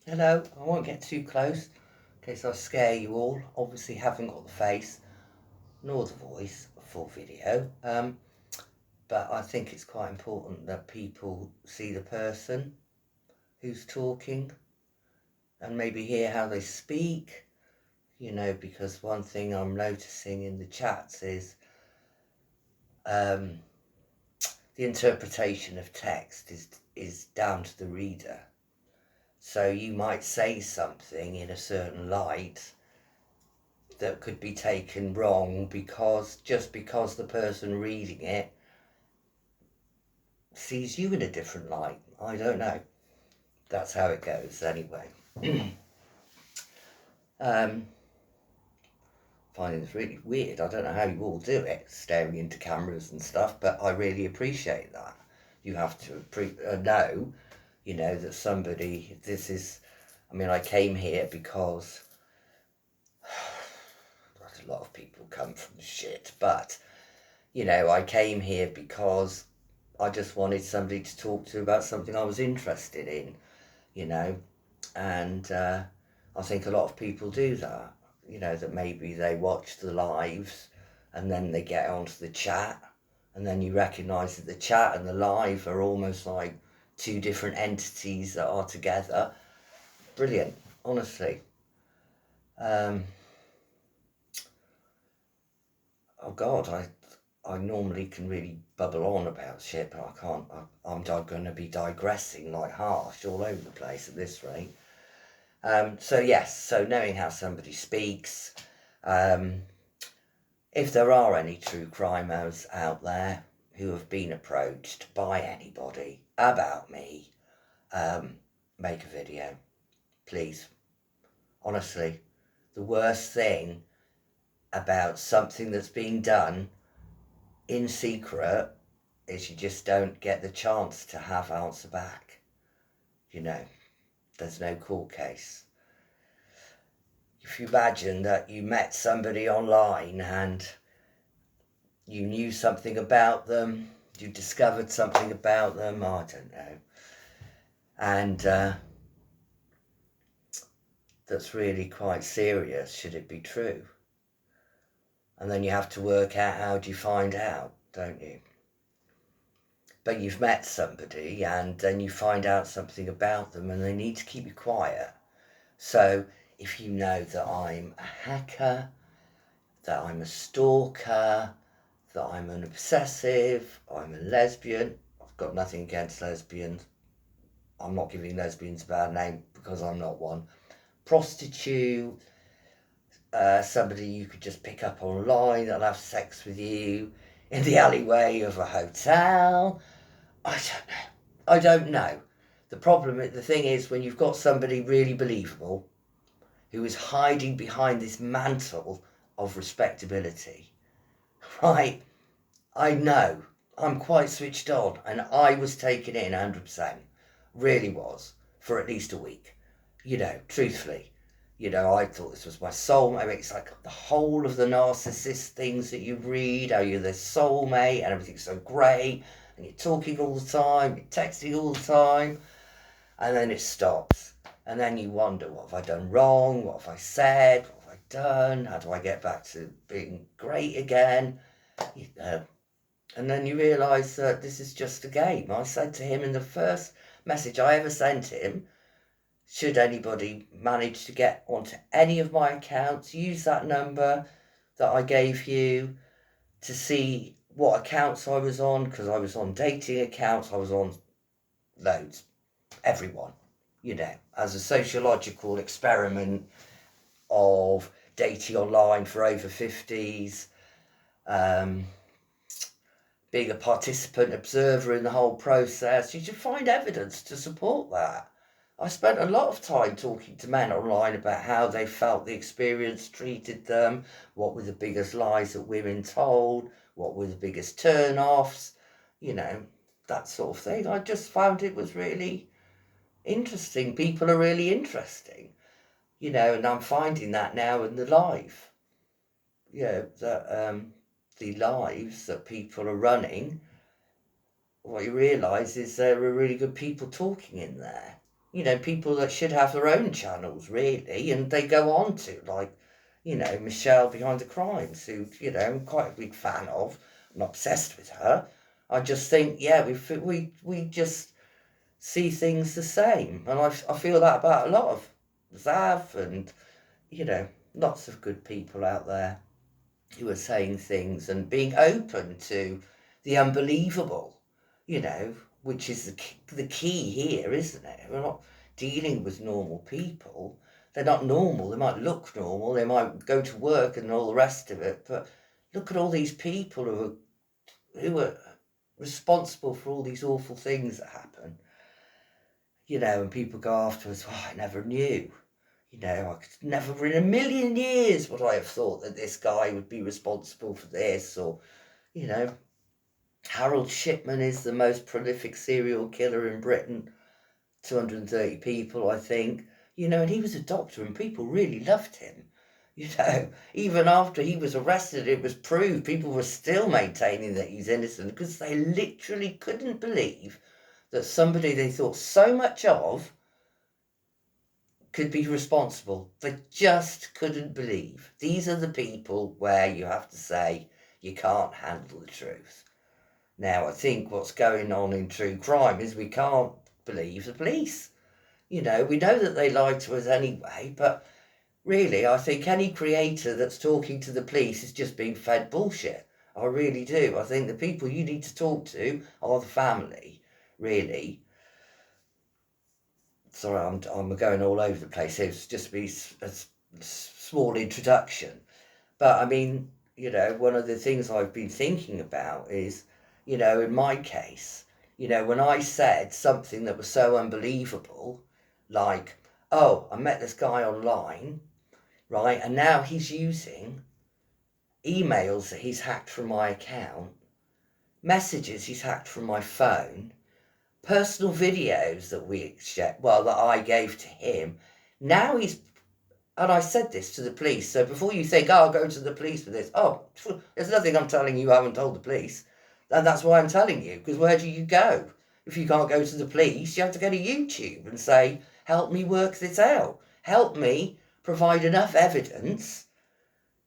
Hello, I won't get too close in case I scare you all. Obviously, haven't got the face nor the voice for video, but I think it's quite important that people see the person who's talking and maybe hear how they speak, because one thing I'm noticing in the chats is um, the interpretation of text is down to the reader. So you might say something in a certain light that could be taken wrong because the person reading it sees you in a different light. I don't know. That's how it goes anyway. um, Finding this really weird. I don't know how you all do it, staring into cameras and stuff, but I really appreciate that. You have to know, that somebody, I came here because a lot of people come from shit, but, I came here because I just wanted somebody to talk to about something I was interested in, you know, and I think a lot of people do that, that maybe they watch the lives and then they get onto the chat, and then you recognise that the chat and the live are almost like two different entities that are together. Brilliant, honestly. Um, oh God, I normally can really bubble on about shit, but I can't. I'm going to be digressing like harsh all over the place at this rate. So yes, so knowing how somebody speaks, um, if there are any true crimers out there who have been approached by anybody about me, um, make a video, please. Honestly, the worst thing about something that's being done in secret is you just don't get the chance to have answer back. There's no court case. If you imagine that you met somebody online and you knew something about them, you discovered something about them, I don't know, and that's really quite serious, should it be true? And then you have to work out how do you find out, don't you? But you've met somebody and then you find out something about them and they need to keep you quiet. So if you know that I'm a hacker, that I'm a stalker, that I'm an obsessive, I'm a lesbian, I've got nothing against lesbians. I'm not giving lesbians a bad name because I'm not one. Prostitute, somebody you could just pick up online that'll have sex with you in the alleyway of a hotel. I don't know. The thing is, when you've got somebody really believable who is hiding behind this mantle of respectability, right? I know I'm quite switched on, and I was taken in 100%, really was, for at least a week. Truthfully, I thought this was my soulmate. It's like the whole of the narcissist things that you read, how you're their soulmate and everything's so great, and you're talking all the time, you're texting all the time, and then it stops. And then you wonder, what have I done wrong? What have I said? What have I done? How do I get back to being great again? And then you realise that this is just a game. I said to him in the first message I ever sent him, should anybody manage to get onto any of my accounts, use that number that I gave you to see what accounts I was on, because I was on dating accounts, I was on loads, everyone, as a sociological experiment of dating online for over 50s, being a participant observer in the whole process. You should find evidence to support that. I spent a lot of time talking to men online about how they felt the experience treated them, what were the biggest lies that women told, what were the biggest turn-offs, that sort of thing. I just found it was really interesting. People are really interesting, and I'm finding that now in the live. That the lives that people are running, what you realise is there are really good people talking in there. people that should have their own channels, really, and they go on to, like, Michelle Behind the Crimes, who, I'm quite a big fan of. I'm not obsessed with her. I just think, yeah, we just see things the same. And I feel that about a lot of Zav and, lots of good people out there who are saying things and being open to the unbelievable, which is the key here, isn't it? We're not dealing with normal people. They're not normal. They might look normal. They might go to work and all the rest of it. But look at all these people who are responsible for all these awful things that happen. And people go afterwards, I never knew. I could never in a million years would I have thought that this guy would be responsible for this, or, Harold Shipman is the most prolific serial killer in Britain, 230 people, I think, and he was a doctor and people really loved him. Even after he was arrested, it was proved, people were still maintaining that he's innocent because they literally couldn't believe that somebody they thought so much of could be responsible. They just couldn't believe. These are the people where you have to say you can't handle the truth. Now, I think what's going on in true crime is we can't believe the police. We know that they lie to us anyway, but really, I think any creator that's talking to the police is just being fed bullshit. I really do. I think the people you need to talk to are the family, really. Sorry, I'm going all over the place. It's just be a small introduction. But I mean, one of the things I've been thinking about is, in my case, when I said something that was so unbelievable, like, oh, I met this guy online, right? And now he's using emails that he's hacked from my account, messages he's hacked from my phone, personal videos that that I gave to him. Now and I said this to the police, so before you think, I'll go to the police for this, there's nothing I'm telling you I haven't told the police. And that's why I'm telling you, because where do you go? If you can't go to the police, you have to go to YouTube and say, help me work this out. Help me provide enough evidence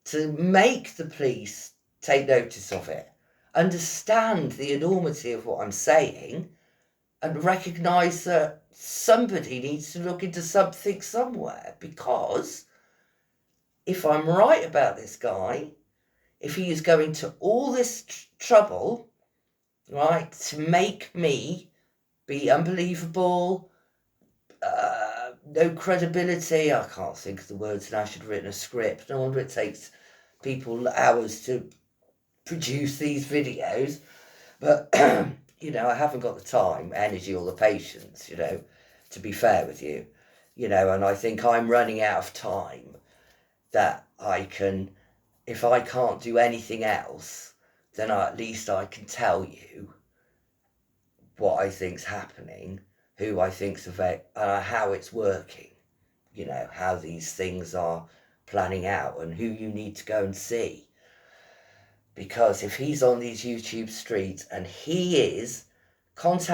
to make the police take notice of it, understand the enormity of what I'm saying, and recognise that somebody needs to look into something somewhere. Because if I'm right about this guy, if he is going to all this trouble, right, to make me be unbelievable, no credibility, I can't think of the words now, I should have written a script. No wonder it takes people hours to produce these videos. But I haven't got the time, energy, or the patience, to be fair with you, and I think I'm running out of time that I can, if I can't do anything else, then at least I can tell you what I think's happening, who I think's how it's working, how these things are planning out and who you need to go and see. Because if he's on these YouTube streets and he is contacting